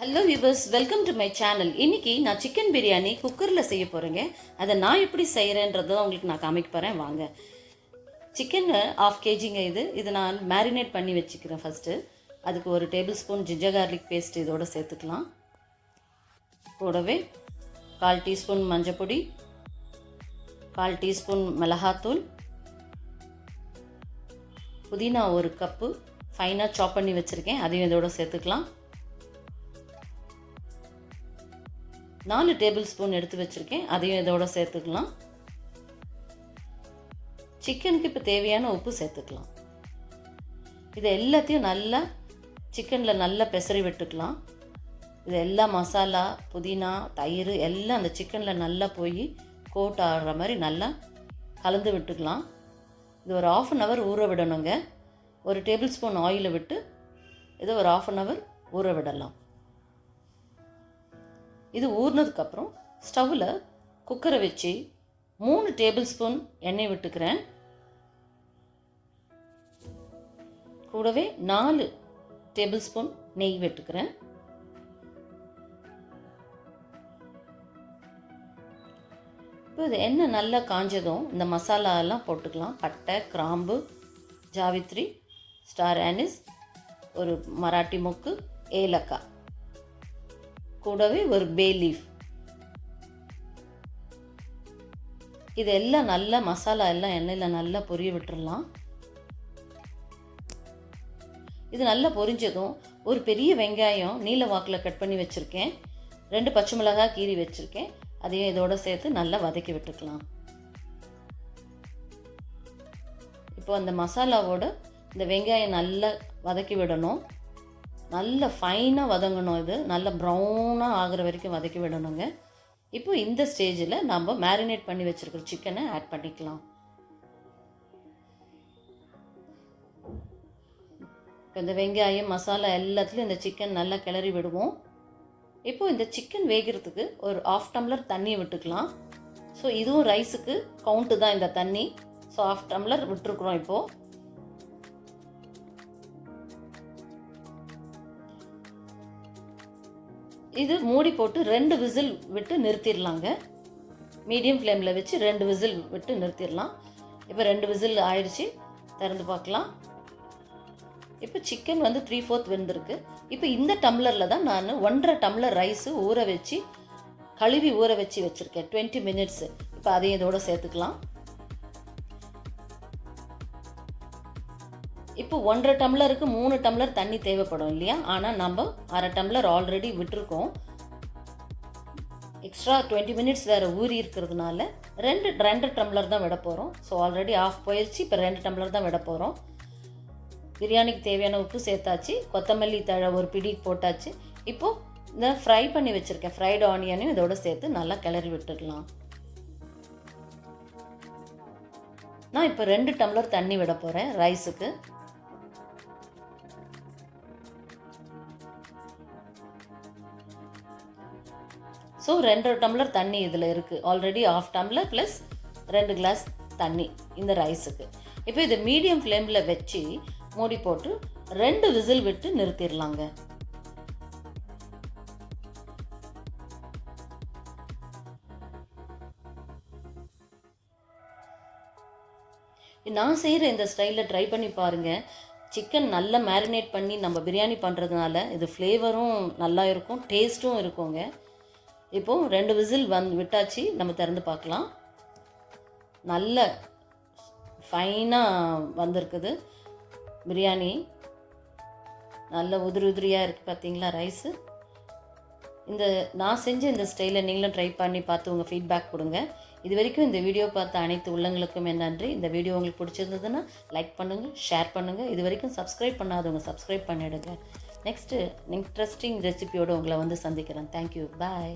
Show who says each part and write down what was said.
Speaker 1: Hello viewers, welcome to my channel. இன்றைக்கி நான் chicken biryani குக்கரில் செய்ய போகிறேங்க. அதை நான் எப்படி செய்கிறேன்றதை உங்களுக்கு நான் காமிக்க போகிறேன். வாங்க. சிக்கன் 1/2 kgங்க. இது நான் மேரினேட் பண்ணி வச்சுக்கிறேன். ஃபஸ்ட்டு அதுக்கு 1 tablespoon ginger garlic paste இதோடு சேர்த்துக்கலாம். கூடவே 1/4 டீஸ்பூன் மஞ்சப்பொடி, 1/4 டீஸ்பூன் மிளகாத்தூள், புதினா 1 கப்பு ஃபைனாக சாப் பண்ணி வச்சுருக்கேன், அதையும் இதோடு சேர்த்துக்கலாம். 4 டேபிள் ஸ்பூன் எடுத்து வச்சுருக்கேன், அதையும் இதோட சேர்த்துக்கலாம். சிக்கனுக்கு இப்போ தேவையான உப்பு சேர்த்துக்கலாம். இது எல்லாத்தையும் நல்லா சிக்கனில் நல்லா பெசரி விட்டுக்கலாம். இது எல்லா மசாலா, புதினா, தயிர் எல்லாம் அந்த சிக்கனில் நல்லா போய் கோட் ஆடுற மாதிரி நல்லா கலந்து விட்டுக்கலாம். இது ஒரு 1/2 hour ஊற விடணுங்க. 1 டேபிள் ஸ்பூன் ஆயிலை விட்டு இதை ஒரு 1/2 hour ஊற விடலாம். இது ஊறினதுக்கப்புறம் ஸ்டவ்வில் குக்கரை வச்சு 3 டேபிள் ஸ்பூன் எண்ணெய் விட்டுக்கிறேன். கூடவே 4 டேபிள் ஸ்பூன் நெய் விட்டுக்கிறேன். இப்போ இது எண்ணெய் நல்லா காஞ்சதும் இந்த மசாலாலாம் போட்டுக்கலாம். பட்டை, கிராம்பு, ஜாவித்ரி, ஸ்டார் ஆனிஸ், ஒரு மராட்டி மொக்கு, ஏலக்காய், கூடவே ஒரு பே லீஃப். இதெல்லாம் நல்லா மசாலா எல்லாம் எண்ணெயில் நல்லா பொரிய விட்டுடலாம். இது நல்லா பொரிஞ்சதும் ஒரு பெரிய வெங்காயம் நீல வாக்கில் கட் பண்ணி வச்சுருக்கேன், 2 பச்சை மிளகாய் கீறி வச்சுருக்கேன், அதையும் இதோட சேர்த்து நல்லா வதக்கி விட்டுக்கலாம். இப்போ அந்த மசாலாவோட இந்த வெங்காயம் நல்லா வதக்கி விடணும். நல்ல ஃபைனாக வதங்கணும். இது நல்லா ப்ரௌனாக ஆகிற வரைக்கும் வதக்கி விடணுங்க. இப்போ இந்த ஸ்டேஜில் நம்ம மேரினேட் பண்ணி வச்சுருக்கிற சிக்கனை ஆட் பண்ணிக்கலாம். இப்போ இந்த வெங்காயம் மசாலா எல்லாத்துலேயும் இந்த சிக்கன் நல்லா கிளறி விடுவோம். இப்போது இந்த சிக்கன் வேகிறதுக்கு ஒரு 1/2 டம்ளர் தண்ணி விட்டுக்கலாம். ஸோ இதுவும் ரைஸுக்கு கவுண்ட்டு தான் இந்த தண்ணி. ஸோ 1/2 டம்ளர் விட்டுருக்குறோம். இப்போது இது மூடி போட்டு 2 விசில் விட்டு நிறுத்திடலாங்க. மீடியம் ஃப்ளேமில் வச்சு 2 விசில் விட்டு நிறுத்திடலாம். இப்போ 2 விசில் ஆயிடுச்சு, திறந்து பார்க்கலாம். இப்போ சிக்கன் 3/4 வெந்திருக்கு. இப்போ இந்த டம்ளரில் தான் நான் 1.5 டம்ளர் ரைஸு ஊற வச்சு கழுவி ஊற வச்சு வச்சுருக்கேன் 20 மினிட்ஸு. இப்போ அதையும் இதோடு சேர்த்துக்கலாம். இப்போ 1.5 டம்ளருக்கு 3 டம்ளர் தண்ணி தேவைப்படும் இல்லையா? ஆனால் நம்ம 1/2 டம்ளர் ஆல்ரெடி விட்டுருக்கோம். எக்ஸ்ட்ரா 20 மினிட்ஸ் வேறு ஊறி இருக்கிறதுனால 2 டம்ளர் தான் விட போகிறோம். ஸோ ஆல்ரெடி 1/2 போயிடுச்சு, இப்போ 2 டம்ளர் தான் விட போகிறோம். பிரியாணிக்கு தேவையான உப்பு சேர்த்தாச்சு, கொத்தமல்லி தழை ஒரு பிடி போட்டாச்சு. இப்போது இந்த ஃப்ரை பண்ணி வச்சுருக்கேன் ஃப்ரைடு ஆனியனையும் இதோடு சேர்த்து நல்லா கிளறி விட்டுடலாம். நான் இப்போ 2 டம்ளர் தண்ணி விட போகிறேன் ரைஸுக்கு. ஸோ 2 டம்ளர் தண்ணி இதில் இருக்குது. ஆல்ரெடி 1/2 டம்ளர் ப்ளஸ் 2 கிளாஸ் தண்ணி இந்த ரைஸுக்கு. இப்போ இதை மீடியம் ஃப்ளேமில் வச்சு மூடி போட்டு 2 விசில் விட்டு நிறுத்திடலாங்க. நான் செய்கிற இந்த ஸ்டைலில் ட்ரை பண்ணி பாருங்கள். சிக்கன் நல்லா மேரினேட் பண்ணி நம்ம பிரியாணி பண்ணுறதுனால இது ஃப்ளேவரும் நல்லா இருக்கும், டேஸ்ட்டும் இருக்குங்க. இப்போது 2 விசில் விட்டாச்சு, நம்ம திறந்து பார்க்கலாம். நல்ல ஃபைனாக வந்திருக்குது பிரியாணி. நல்ல உதிரியாக இருக்குது பார்த்தீங்களா ரைஸு. நான் செஞ்ச இந்த ஸ்டைலை நீங்களும் ட்ரை பண்ணி பார்த்து உங்கள் ஃபீட்பேக் கொடுங்க. இது வரைக்கும் இந்த வீடியோ பார்த்த அனைத்து உள்ளங்களுக்கும் நன்றி. இந்த வீடியோ உங்களுக்கு பிடிச்சிருந்ததுன்னா லைக் பண்ணுங்கள், ஷேர் பண்ணுங்கள். இது வரைக்கும் சப்ஸ்கிரைப் பண்ணாதவங்க சப்ஸ்கிரைப் பண்ணிவிடுங்க. நெக்ஸ்ட்டு இன்ட்ரெஸ்டிங் ரெசிபியோடு உங்களை சந்திக்கிறேன். தேங்க்யூ, பாய்.